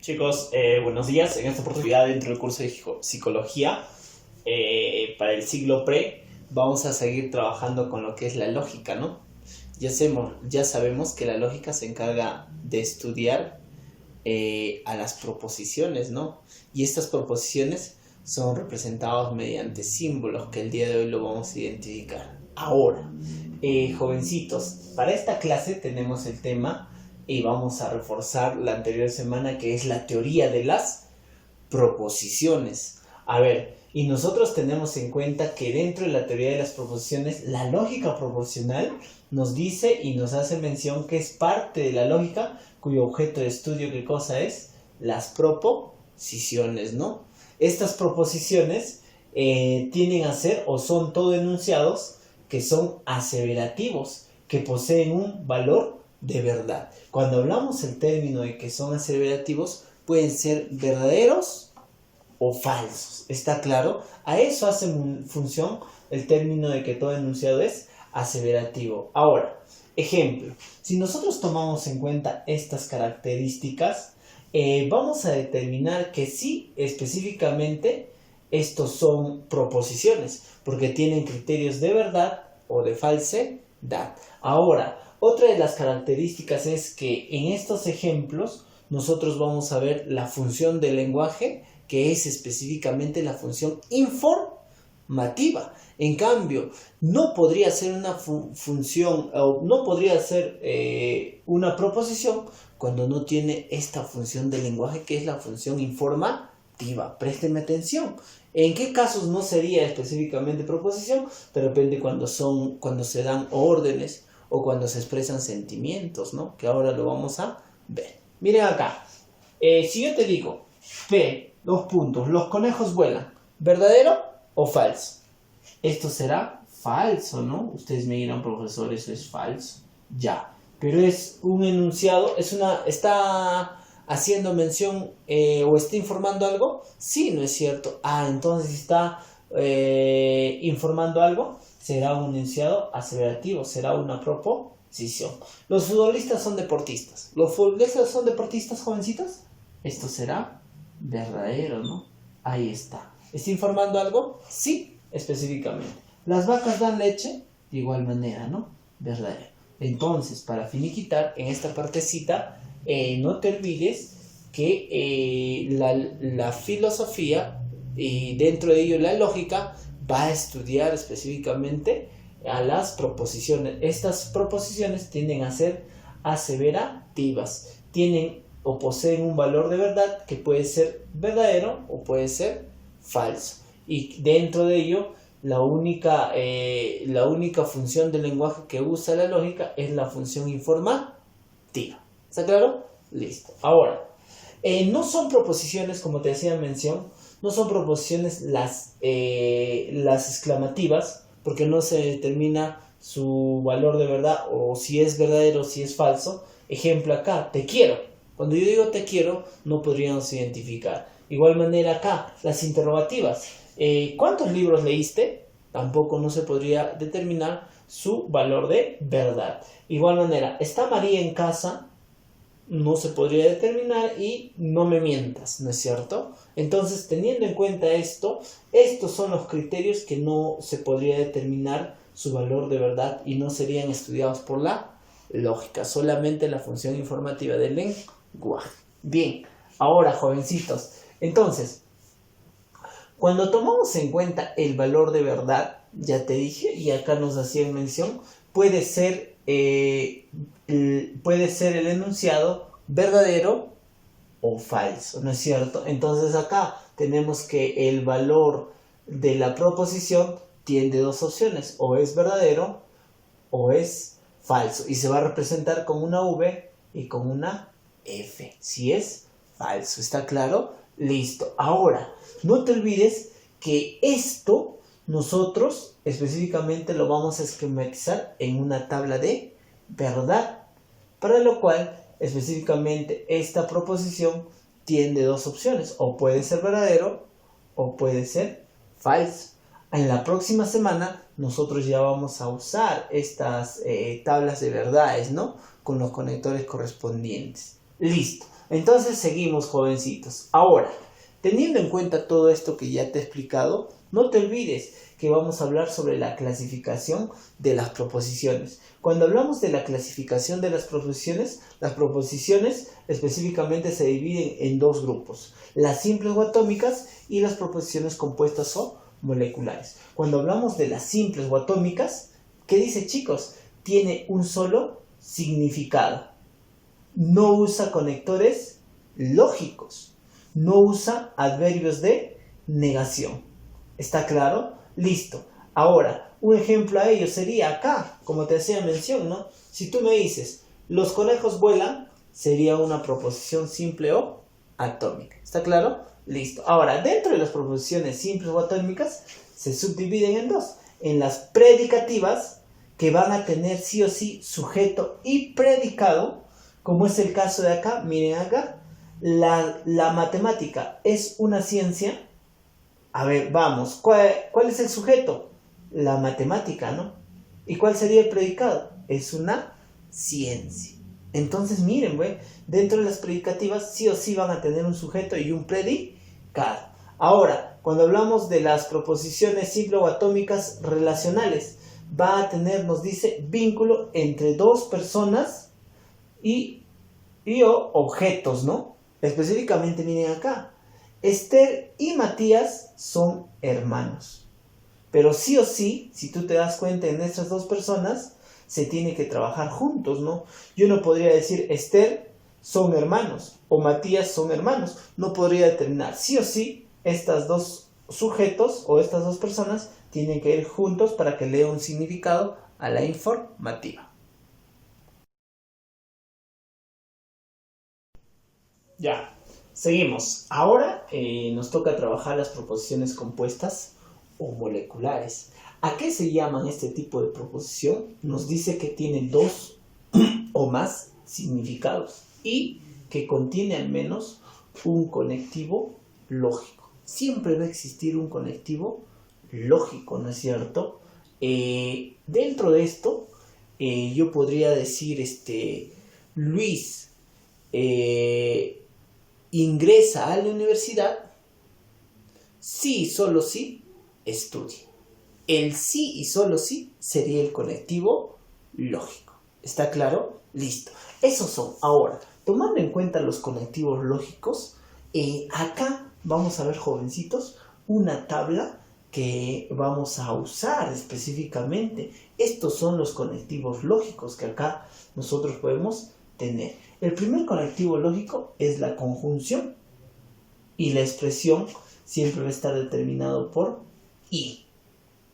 Chicos, buenos días. En esta oportunidad, dentro del curso de psicología para el siglo pre, vamos a seguir trabajando con lo que es la lógica, ¿no? Ya sabemos que la lógica se encarga de estudiar a las proposiciones, ¿no? Y estas proposiciones son representadas mediante símbolos que el día de hoy lo vamos a identificar. Ahora, jovencitos, para esta clase tenemos el tema y vamos a reforzar la anterior semana, que es la teoría de las proposiciones. A ver, y nosotros tenemos en cuenta que dentro de la teoría de las proposiciones, la lógica proposicional nos dice y nos hace mención que es parte de la lógica cuyo objeto de estudio, ¿qué cosa es? Las proposiciones, ¿no? Estas proposiciones tienden a ser o son todo enunciados que son aseverativos, que poseen un valor de verdad. Cuando hablamos el término de que son aseverativos, pueden ser verdaderos o falsos. ¿Está claro? A eso hace función el término de que todo enunciado es aseverativo. Ahora, ejemplo, si nosotros tomamos en cuenta estas características, vamos a determinar que sí, específicamente, estos son proposiciones, porque tienen criterios de verdad o de falsedad. Ahora, otra de las características es que en estos ejemplos nosotros vamos a ver la función del lenguaje, que es específicamente la función informativa. En cambio, no podría ser una función o no podría ser una proposición cuando no tiene esta función del lenguaje, que es la función informativa. Préstenme atención. ¿En qué casos no sería específicamente proposición? De repente cuando se dan órdenes o cuando se expresan sentimientos, ¿no? Que ahora lo vamos a ver. Miren acá. Si yo te digo, P, dos puntos, los conejos vuelan, ¿verdadero o falso? Esto será falso, ¿no? Ustedes me dirán, profesor, eso es falso. Ya. Pero es un enunciado, está haciendo mención o está informando algo. Sí, ¿no es cierto? Entonces está informando algo. Será un enunciado aseverativo, será una proposición. Los futbolistas son deportistas. ¿Los futbolistas son deportistas, jovencitos? Esto será verdadero, ¿no? Ahí está. ¿Está informando algo? Sí, específicamente. ¿Las vacas dan leche? De igual manera, ¿no? Verdadero. Entonces, para finiquitar, en esta partecita, no te olvides que la filosofía y dentro de ello la lógica va a estudiar específicamente a las proposiciones. Estas proposiciones tienden a ser aseverativas, tienen o poseen un valor de verdad que puede ser verdadero o puede ser falso. Y dentro de ello, la única función del lenguaje que usa la lógica es la función informativa. ¿Está claro? Listo. Ahora, no son proposiciones, como te decía en mención, no son proposiciones las exclamativas, porque no se determina su valor de verdad o si es verdadero o si es falso. Ejemplo acá, te quiero. Cuando yo digo te quiero, no podríamos identificar. Igual manera acá, las interrogativas. ¿Cuántos libros leíste? Tampoco no se podría determinar su valor de verdad. Igual manera, ¿está María en casa? No se podría determinar y no me mientas, ¿no es cierto? Entonces, teniendo en cuenta esto, estos son los criterios que no se podría determinar su valor de verdad y no serían estudiados por la lógica, solamente la función informativa del lenguaje. Bien, ahora, jovencitos, entonces, cuando tomamos en cuenta el valor de verdad, ya te dije, y acá nos hacían mención, puede ser el enunciado verdadero o falso, ¿no es cierto? Entonces acá tenemos que el valor de la proposición tiene dos opciones, o es verdadero o es falso, y se va a representar con una V y con una F, si es falso. ¿Está claro? Listo. Ahora, no te olvides que esto nosotros específicamente lo vamos a esquematizar en una tabla de verdad, para lo cual específicamente esta proposición tiene dos opciones, o puede ser verdadero o puede ser falso. En la próxima semana nosotros ya vamos a usar estas tablas de verdades, ¿no? Con los conectores correspondientes. Listo. Entonces seguimos, jovencitos. Ahora, teniendo en cuenta todo esto que ya te he explicado, no te olvides que vamos a hablar sobre la clasificación de las proposiciones. Cuando hablamos de la clasificación de las proposiciones específicamente se dividen en dos grupos: las simples o atómicas y las proposiciones compuestas o moleculares. Cuando hablamos de las simples o atómicas, ¿qué dice, chicos? Tiene un solo significado. No usa conectores lógicos. No usa adverbios de negación. ¿Está claro? Listo. Ahora, un ejemplo a ello sería acá, como te hacía mención, ¿no? Si tú me dices, los conejos vuelan, sería una proposición simple o atómica. ¿Está claro? Listo. Ahora, dentro de las proposiciones simples o atómicas, se subdividen en dos. En las predicativas, que van a tener sí o sí sujeto y predicado, como es el caso de acá. Miren acá, la matemática es una ciencia. A ver, vamos, ¿cuál es el sujeto? La matemática, ¿no? ¿Y cuál sería el predicado? Es una ciencia. Entonces, miren, güey, dentro de las predicativas sí o sí van a tener un sujeto y un predicado. Ahora, cuando hablamos de las proposiciones simples o atómicas relacionales, va a tener, nos dice, vínculo entre dos personas y objetos, ¿no? Específicamente, miren acá, Esther y Matías son hermanos. Pero sí o sí, si tú te das cuenta, en estas dos personas se tiene que trabajar juntos, ¿no? Yo no podría decir Esther son hermanos o Matías son hermanos. No podría determinar. Sí o sí, estas dos sujetos o estas dos personas tienen que ir juntos para que le dé un significado a la informativa. Ya, seguimos. Ahora nos toca trabajar las proposiciones compuestas o moleculares. ¿A qué se llaman este tipo de proposición? Nos dice que tiene dos o más significados y que contiene al menos un conectivo lógico. Siempre va a existir un conectivo lógico, ¿no es cierto? Dentro de esto, yo podría decir, Luis ingresa a la universidad si y solo si estudia. El sí y solo sí sería el conectivo lógico. ¿Está claro? Listo. Esos son. Ahora, tomando en cuenta los conectivos lógicos, acá vamos a ver, jovencitos, una tabla que vamos a usar específicamente. Estos son los conectivos lógicos que acá nosotros podemos tener. El primer conectivo lógico es la conjunción y la expresión siempre va a estar determinado por y.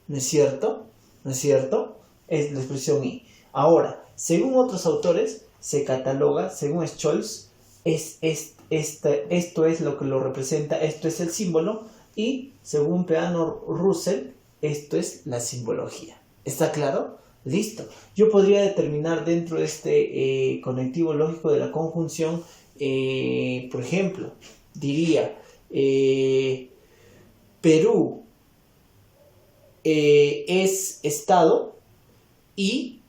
¿No es cierto? ¿No es cierto? Es la expresión y. Ahora, según otros autores, se cataloga, según Scholz, esto es lo que lo representa, esto es el símbolo, y según Peano Russell, esto es la simbología. ¿Está claro? Listo. Yo podría determinar dentro de este conectivo lógico de la conjunción, por ejemplo, diría Perú es estado y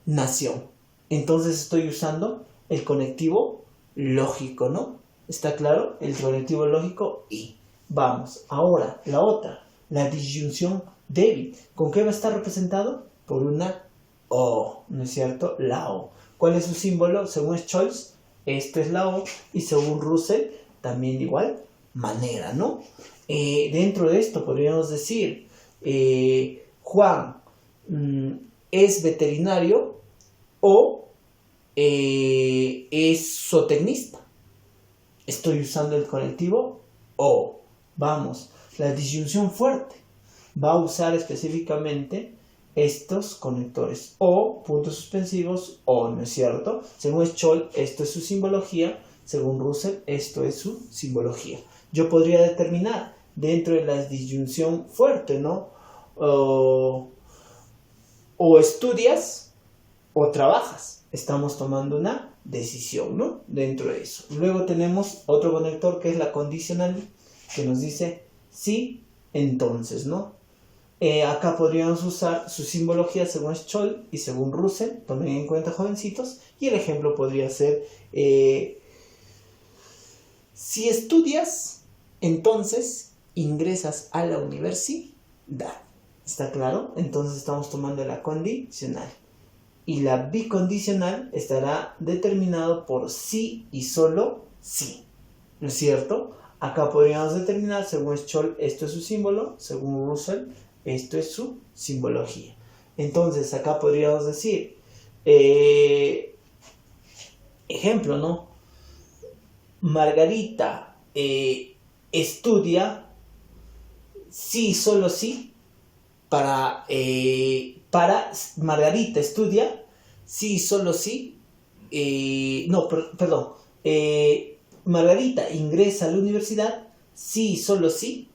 nación. Entonces estoy usando el conectivo lógico, ¿no? ¿Está claro? El conectivo lógico y. Vamos, ahora, la otra, la disyunción débil. ¿Con qué va a estar representado? Por una O, ¿no es cierto? La O. ¿Cuál es su símbolo? Según Scholz, esto es la O, y según Russell, también de igual manera, ¿no? Dentro de esto podríamos decir, Juan es veterinario o es zootecnista. Estoy usando el conectivo O. Vamos, la disyunción fuerte va a usar específicamente estos conectores O, puntos suspensivos, O, ¿no es cierto? Según Scholz, esto es su simbología. Según Russell, esto es su simbología. Yo podría determinar dentro de la disyunción fuerte, ¿no? O estudias o trabajas. Estamos tomando una decisión, ¿no? Dentro de eso. Luego tenemos otro conector que es la condicional, que nos dice sí, entonces, ¿no? Acá podríamos usar su simbología según Scholz y según Russell. Tomen en cuenta, jovencitos. Y el ejemplo podría ser Si estudias, entonces ingresas a la universidad. ¿Está claro? Entonces estamos tomando la condicional. Y la bicondicional estará determinado por sí y solo sí. ¿No es cierto? Acá podríamos determinar, según Scholl, esto es su símbolo, según Russell, esto es su simbología. Entonces acá podríamos decir, ejemplo, ¿no? Margarita estudia sí, solo sí, para Margarita estudia sí, solo sí, perdón, Margarita ingresa a la universidad sí, solo sí,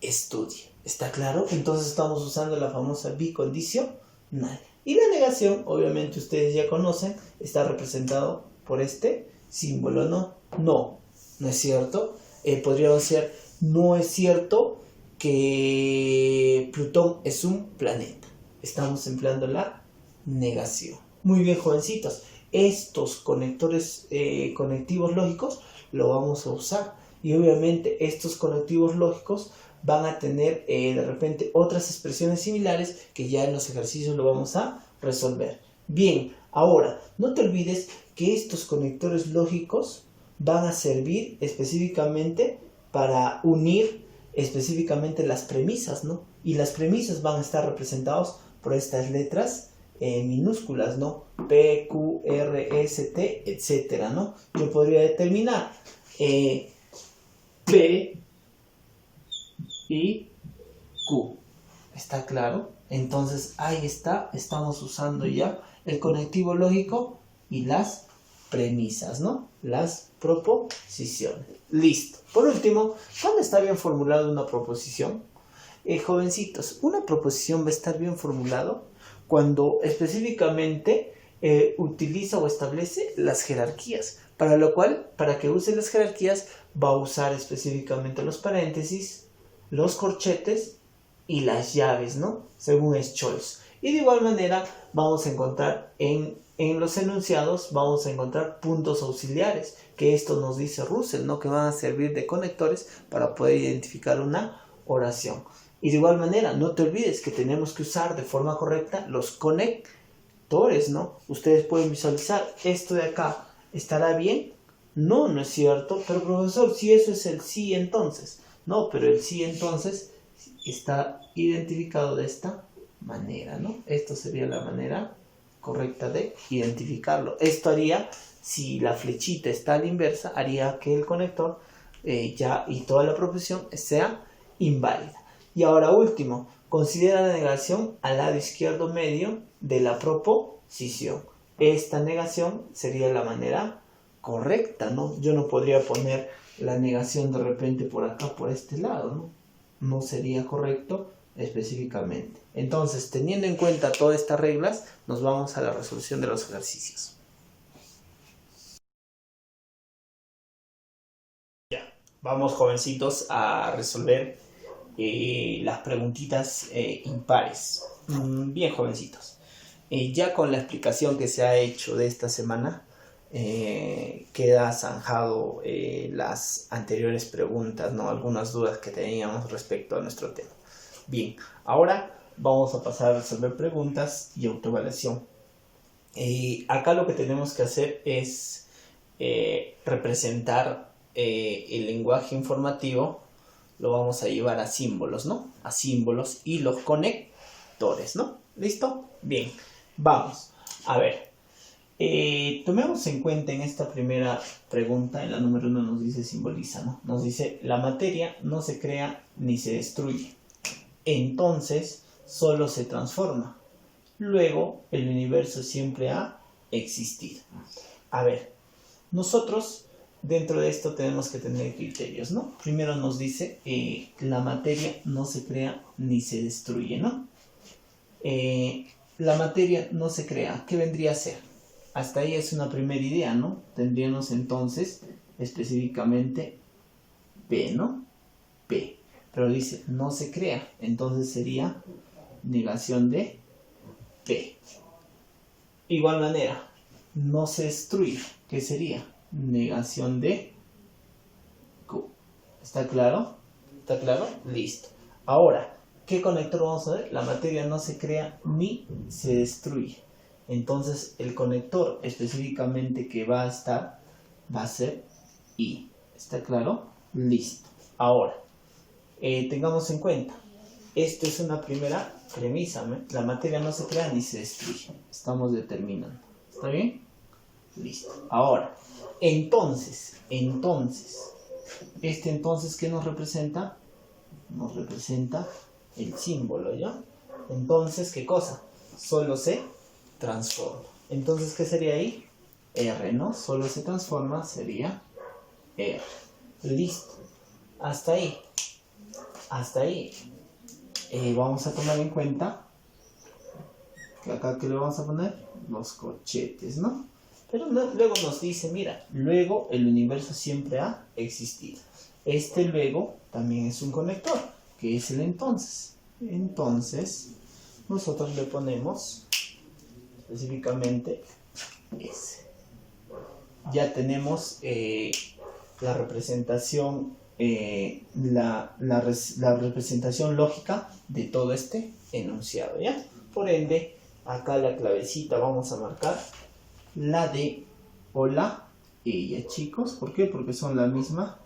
estudia. ¿Está claro? Entonces estamos usando la famosa bicondicional. Y la negación, obviamente ustedes ya conocen, está representado por este símbolo, ¿no? No es cierto. Podríamos decir, no es cierto que Plutón es un planeta. Estamos empleando la negación. Muy bien, jovencitos. Estos conectivos lógicos lo vamos a usar. Y obviamente estos conectivos lógicos van a tener de repente otras expresiones similares que ya en los ejercicios lo vamos a resolver. Bien, ahora no te olvides que estos conectores lógicos van a servir específicamente para unir específicamente las premisas, ¿no? Y las premisas van a estar representadas por estas letras minúsculas, ¿no? P, Q, R, S, T, etcétera, ¿no? Yo podría determinar P y Q. ¿Está claro? Entonces ahí está, estamos usando ya el conectivo lógico y las premisas, ¿no? Las proposiciones. Listo. Por último, ¿cuándo está bien formulada una proposición? Jovencitos, una proposición va a estar bien formulado cuando específicamente utiliza o establece las jerarquías, para lo cual, para que use las jerarquías, va a usar específicamente los paréntesis, los corchetes y las llaves, ¿no? Según Scholz. Y de igual manera vamos a encontrar en los enunciados, vamos a encontrar puntos auxiliares, que esto nos dice Russell, ¿no? Que van a servir de conectores para poder identificar una oración. Y de igual manera, no te olvides que tenemos que usar de forma correcta los conectores, ¿no? Ustedes pueden visualizar, esto de acá, ¿estará bien? No es cierto. Pero profesor, si eso es el sí, entonces. No, pero el sí, entonces, está identificado de esta manera, ¿no? Esto sería la manera correcta de identificarlo. Esto haría, si la flechita está a la inversa, haría que el conector y toda la proposición sea inválida. Y ahora último, considera la negación al lado izquierdo medio de la proposición. Esta negación sería la manera correcta, ¿no? Yo no podría poner la negación de repente por acá, por este lado, ¿no? No sería correcto específicamente. Entonces, teniendo en cuenta todas estas reglas, nos vamos a la resolución de los ejercicios. Ya, vamos jovencitos a resolver las preguntitas impares. Bien, jovencitos. Ya con la explicación que se ha hecho de esta semana, queda zanjado las anteriores preguntas, ¿no? Algunas dudas que teníamos respecto a nuestro tema. Bien, ahora vamos a pasar a resolver preguntas y autoevaluación. Acá lo que tenemos que hacer es representar el lenguaje informativo, lo vamos a llevar a símbolos, ¿no? A símbolos y los conectores, ¿no? ¿Listo? Bien, vamos. A ver, tomemos en cuenta en esta primera pregunta, en la número 1 nos dice simboliza, ¿no? Nos dice, la materia no se crea ni se destruye. Entonces, solo se transforma. Luego, el universo siempre ha existido. A ver, nosotros dentro de esto tenemos que tener criterios, ¿no? Primero nos dice, la materia no se crea ni se destruye, ¿no? La materia no se crea. ¿Qué vendría a ser? Hasta ahí es una primera idea, ¿no? Tendríamos entonces específicamente P, ¿no? P. Pero dice, no se crea. Entonces sería negación de P. Igual manera, no se destruye. ¿Qué sería? Negación de ¿Está claro? ¿Está claro? Listo. Ahora, ¿qué conector vamos a ver? La materia no se crea ni se destruye. Entonces, el conector específicamente que va a ser I. ¿Está claro? Listo. Ahora, tengamos en cuenta, esto es una primera premisa, ¿no? La materia no se crea ni se destruye. Estamos determinando. ¿Está bien? Listo. Ahora, entonces, ¿qué nos representa? Nos representa el símbolo, ¿ya? Entonces, ¿qué cosa? Solo se transforma. Entonces, ¿qué sería ahí? R, ¿no? Solo se transforma, sería R. Listo. Hasta ahí. Vamos a tomar en cuenta que acá, ¿qué le vamos a poner? Los corchetes, ¿no? Pero luego nos dice, mira, luego el universo siempre ha existido. Este luego también es un conector, que es el entonces. Entonces, nosotros le ponemos específicamente ese. Ya tenemos la representación, la representación lógica de todo este enunciado, ¿ya? Por ende, acá la clavecita vamos a marcar la D o la E, ¿ya, chicos? ¿Por qué? Porque son la misma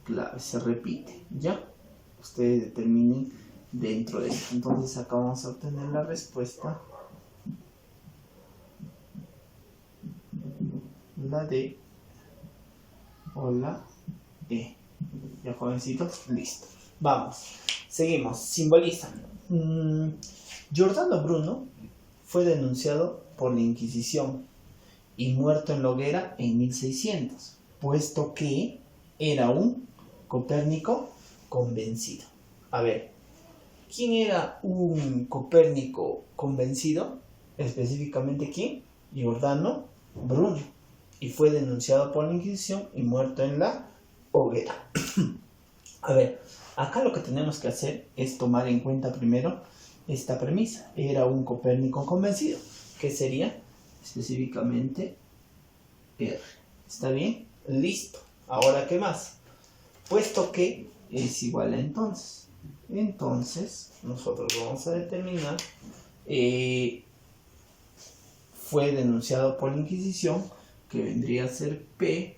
clave, se repite, ¿ya? Ustedes determinen dentro de esto. Entonces acá vamos a obtener la respuesta, la D o la E. ¿Ya, jovencitos? Listo. Vamos, seguimos, simbolizan. Giordano Bruno fue denunciado por la Inquisición y muerto en la hoguera en 1600, puesto que era un Copérnico convencido. A ver, ¿quién era un Copérnico convencido? Específicamente, ¿quién? Giordano Bruno. Y fue denunciado por la Inquisición y muerto en la hoguera. A ver, acá lo que tenemos que hacer es tomar en cuenta primero esta premisa. Era un Copérnico convencido, que sería específicamente R. ¿Está bien? Listo. Ahora, ¿qué más? Puesto que es igual a entonces. Entonces, nosotros vamos a determinar, fue denunciado por la Inquisición, que vendría a ser P,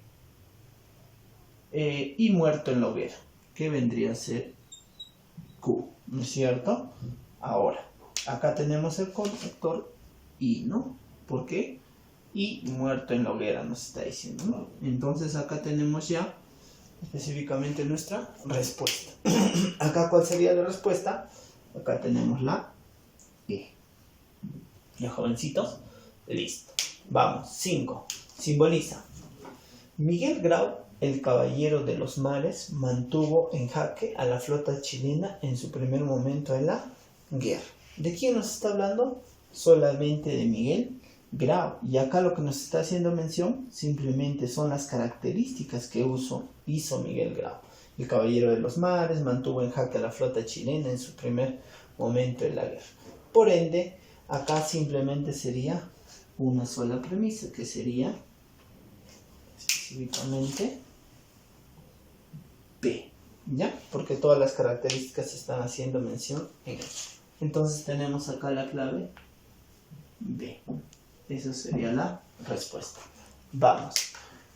y muerto en la hoguera, que vendría a ser Q, ¿no es cierto? Ahora, acá tenemos el conector I, ¿no? ¿Por qué? Y muerto en la hoguera nos está diciendo, ¿no? Entonces acá tenemos ya específicamente nuestra respuesta. Acá, ¿cuál sería la respuesta? Acá tenemos la E. ¿Ya, jovencitos? Listo. Vamos, 5. Simboliza. Miguel Grau, el caballero de los mares, mantuvo en jaque a la flota chilena en su primer momento de la guerra. ¿De quién nos está hablando? Solamente de Miguel Grau. Y acá lo que nos está haciendo mención simplemente son las características que hizo Miguel Grau. El caballero de los mares mantuvo en jaque a la flota chilena en su primer momento de la guerra. Por ende, acá simplemente sería una sola premisa, que sería específicamente P, ¿ya? Porque todas las características están haciendo mención en eso. Entonces tenemos acá la clave B. Esa sería la respuesta. Vamos.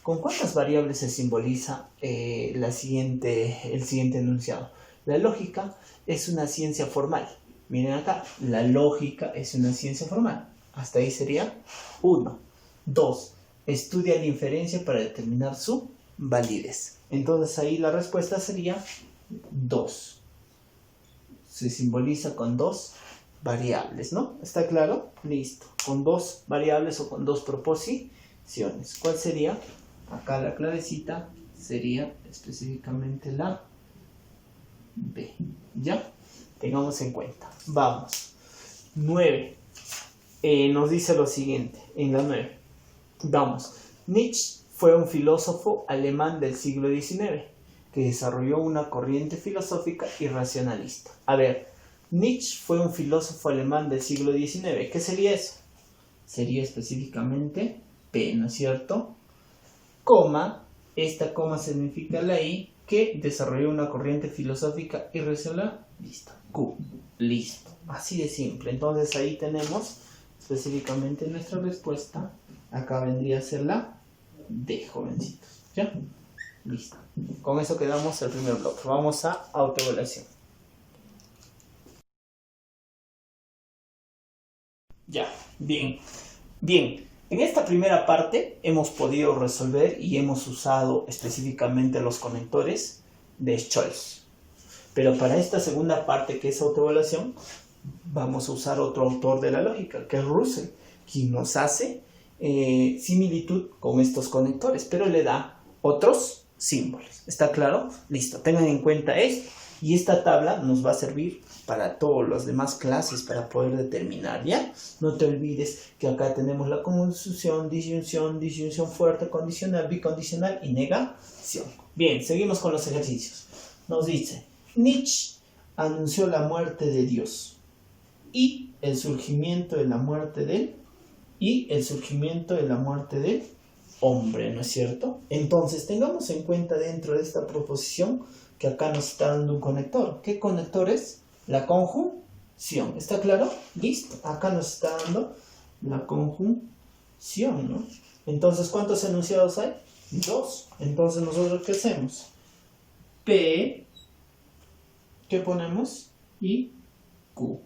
¿Con cuántas variables se simboliza el siguiente enunciado? La lógica es una ciencia formal. Miren acá, la lógica es una ciencia formal. Hasta ahí sería 1. 2. Estudia la inferencia para determinar su validez. Entonces ahí la respuesta sería 2. Se simboliza con 2 variables, ¿no? ¿Está claro? Listo. Con 2 variables o con 2 proposiciones. ¿Cuál sería? Acá la clavecita sería específicamente la B. ¿Ya? Tengamos en cuenta. Vamos. 9. Nos dice lo siguiente. En la 9. Vamos. Nietzsche fue un filósofo alemán del siglo XIX que desarrolló una corriente filosófica y racionalista. A ver, Nietzsche fue un filósofo alemán del siglo XIX. ¿Qué sería eso? Sería específicamente P, ¿no es cierto? Coma, Esta coma significa la I que desarrolló una corriente filosófica irracional. Listo. Q. Listo. Así de simple. Entonces ahí tenemos específicamente nuestra respuesta. Acá vendría a ser la D, jovencitos. ¿Ya? Listo. Con eso quedamos el primer bloque. Vamos a autoevaluación. Ya, bien. Bien, en esta primera parte hemos podido resolver y hemos usado específicamente los conectores de Scholz. Pero para esta segunda parte, que es autoevaluación, vamos a usar otro autor de la lógica, que es Russell, quien nos hace similitud con estos conectores, pero le da otros símbolos. ¿Está claro? Listo, tengan en cuenta esto. Y esta tabla nos va a servir para todas las demás clases para poder determinar, ¿ya? No te olvides que acá tenemos la conjunción, disyunción fuerte, condicional, bicondicional y negación. Bien, seguimos con los ejercicios. Nos dice, Nietzsche anunció la muerte de Dios y el surgimiento de la muerte del hombre, ¿no es cierto? Entonces, tengamos en cuenta dentro de esta proposición que acá nos está dando un conector. ¿Qué conector es? La conjunción. ¿Está claro? Listo. Acá nos está dando la conjunción, ¿no? Entonces, ¿cuántos enunciados hay? 2. Entonces, ¿nosotros qué hacemos? P, ¿qué ponemos? Y Q.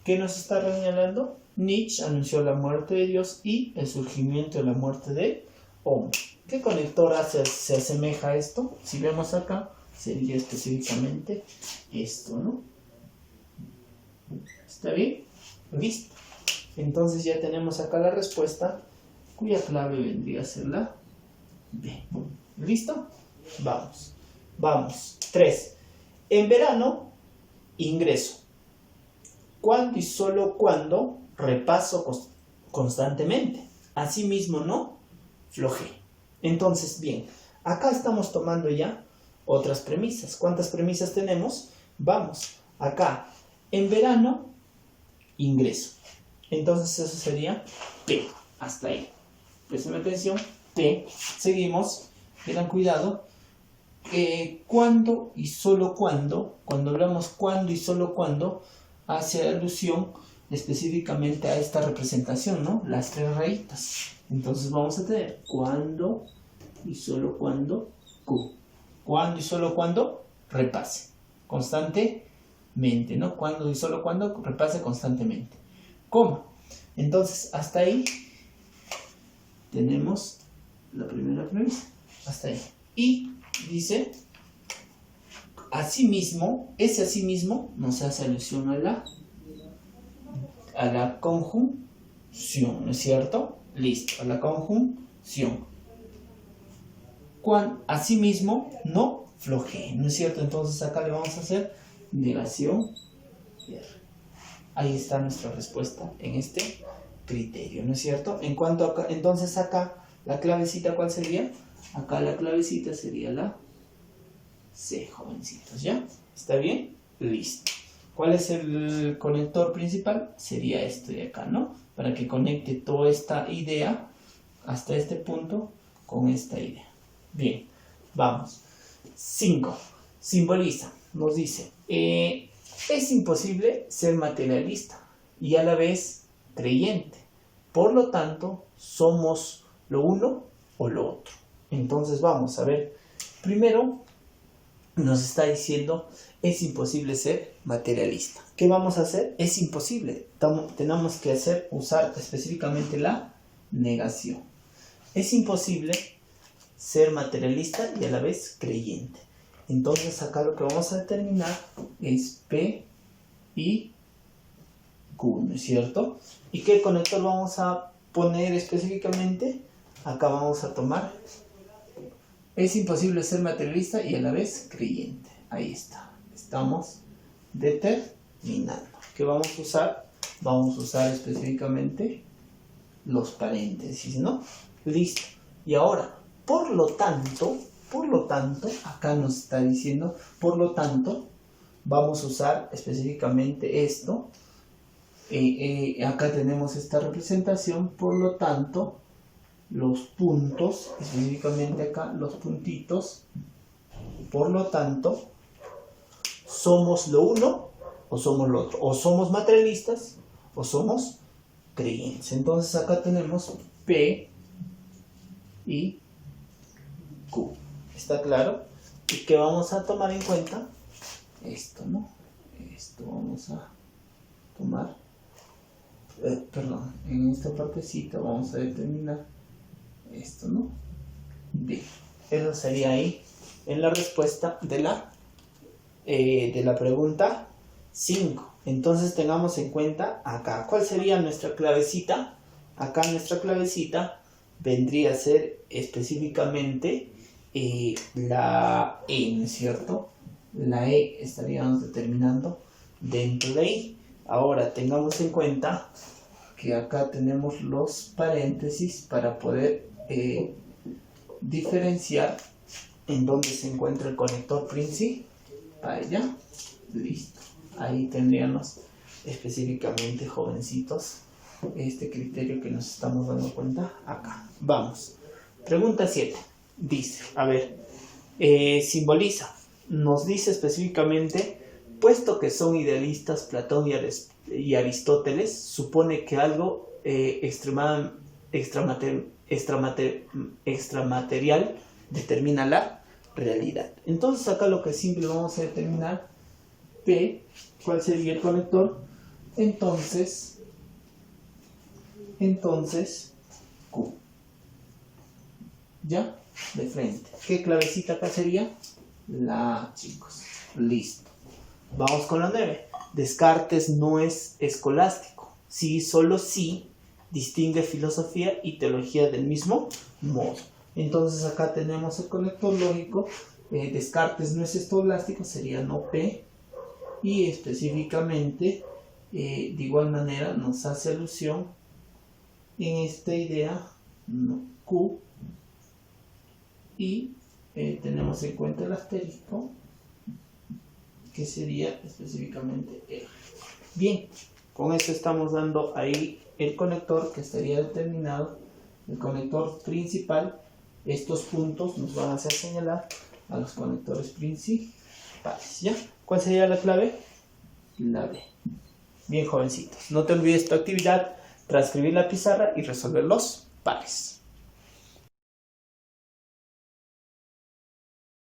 ¿Qué nos está señalando? Nietzsche anunció la muerte de Dios y el surgimiento de la muerte del hombre. ¿Qué conector se asemeja a esto? Si vemos acá, sería específicamente esto, ¿no? ¿Está bien? Listo. Entonces ya tenemos acá la respuesta, cuya clave vendría a ser la B. ¿Listo? Vamos. Vamos. 3. En verano, ingreso. ¿Cuándo y solo cuándo repaso constantemente? Asimismo, no flojeo. Entonces, bien, acá estamos tomando ya otras premisas. ¿Cuántas premisas tenemos? Vamos, acá, en verano, ingreso. Entonces eso sería P, hasta ahí. Presten atención, P. Seguimos, tengan cuidado. Cuándo y solo cuándo, cuando hablamos cuándo y solo cuándo, hace alusión específicamente a esta representación, ¿no? Las 3 rayitas. Entonces vamos a tener cuándo y solo cuándo Q. Cuándo y solo cuándo repase constantemente, ¿no? Cuándo y solo cuándo repase constantemente. Coma. Entonces hasta ahí tenemos la primera premisa. Hasta ahí. Y dice, asimismo, ese asimismo nos hace alusión a la conjunción, ¿no es cierto? Listo, a la conjunción. Asimismo, no flojee, ¿no es cierto? Entonces acá le vamos a hacer negación R. Ahí está nuestra respuesta en este criterio, ¿no es cierto? En cuanto a acá, entonces acá, la clavecita, ¿cuál sería? Acá la clavecita sería la C, jovencitos, ¿ya? ¿Está bien? Listo. ¿Cuál es el conector principal? Sería este de acá, ¿no? Para que conecte toda esta idea hasta este punto con esta idea. Bien, vamos. 5. Simboliza. Nos dice, es imposible ser materialista y a la vez creyente. Por lo tanto, somos lo uno o lo otro. Entonces vamos a ver. Primero nos está diciendo, es imposible ser materialista. ¿Qué vamos a hacer? Es imposible. Tenemos que usar específicamente la negación. Es imposible ser materialista y a la vez creyente. Entonces acá lo que vamos a determinar es P y Q, ¿no es cierto? ¿Y qué conector vamos a poner específicamente? Acá vamos a tomar, es imposible ser materialista y a la vez creyente. Ahí está. Estamos determinando. ¿Qué vamos a usar? Vamos a usar específicamente los paréntesis, ¿no? Listo. Y ahora, por lo tanto, acá nos está diciendo, por lo tanto, vamos a usar específicamente esto. Acá tenemos esta representación, por lo tanto, los puntos, específicamente acá los puntitos. Por lo tanto, somos lo uno o somos lo otro. O somos materialistas o somos creyentes. Entonces acá tenemos P y Q. ¿Está claro? ¿Y qué vamos a tomar en cuenta? Esto, ¿no? Esto vamos a tomar. Perdón, en esta partecita vamos a determinar esto, ¿no? Bien, eso sería ahí en la respuesta de la pregunta 5. Entonces tengamos en cuenta acá, ¿cuál sería nuestra clavecita? Acá nuestra clavecita vendría a ser específicamente la E, ¿no es cierto? La E estaríamos determinando dentro de ahí. Ahora tengamos en cuenta que acá tenemos los paréntesis para poder diferenciar en dónde se encuentra el conector principal. Ya, listo. Ahí tendríamos específicamente, jovencitos, este criterio que nos estamos dando cuenta acá. Vamos. Pregunta 7. Dice, a ver, simboliza. Nos dice específicamente, puesto que son idealistas Platón y Aristóteles, supone que algo extramaterial determina la realidad. Entonces acá lo que simple vamos a determinar P, ¿cuál sería el conector? Entonces Q. ¿Ya? De frente. ¿Qué clavecita acá sería? La A, chicos. Listo. Vamos con la 9. Descartes no es escolástico. Sí, solo sí distingue filosofía y teología del mismo modo. Entonces acá tenemos el conector lógico. Descartes no es escolástico, sería no P. Y específicamente, de igual manera, nos hace alusión en esta idea no, Q. Y tenemos en cuenta el asterisco, que sería específicamente E. Bien, con eso estamos dando ahí el conector que estaría determinado, el conector principal. Estos puntos nos van a hacer señalar a los conectores principales. ¿Ya? ¿Cuál sería la clave? La B. Bien, jovencitos, no te olvides tu actividad, transcribir la pizarra y resolver los pares.